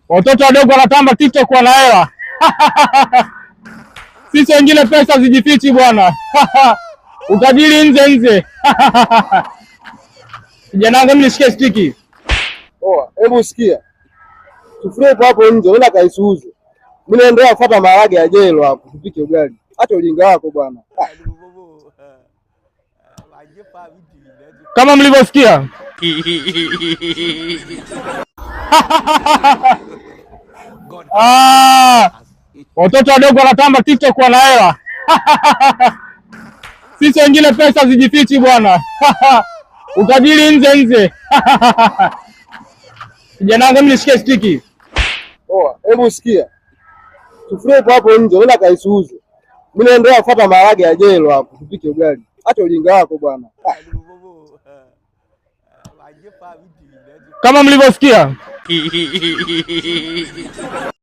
Watoto wadogo wanatamba TikTok wana hela. Sisi wengine pesa zijifichi bwana. Utajiri nje. Kijana wangu mimi nishike stiki. Poa, hebu sikia. Sufuria hapo nje, wala kaisuuze. Mimi naendelea kufuata maharage ya jelo hapo, tupike ugali. Acha ujinga wako bwana. Kama mlivyosikia. Watoto wadogo wanatamba TikTok wana hela. Sisi wengine pesa zijifichi bwana. Utajiri nje. Kijana wangu mimi nishike stiki. Poa, hebu sikia. Sufuria hapo nje, wala kaisuuze. Mimi naendelea kufuata maharage ya jelo hapo, tupike ugali. Acha ujinga wako bwana. Kama mlivyosikia.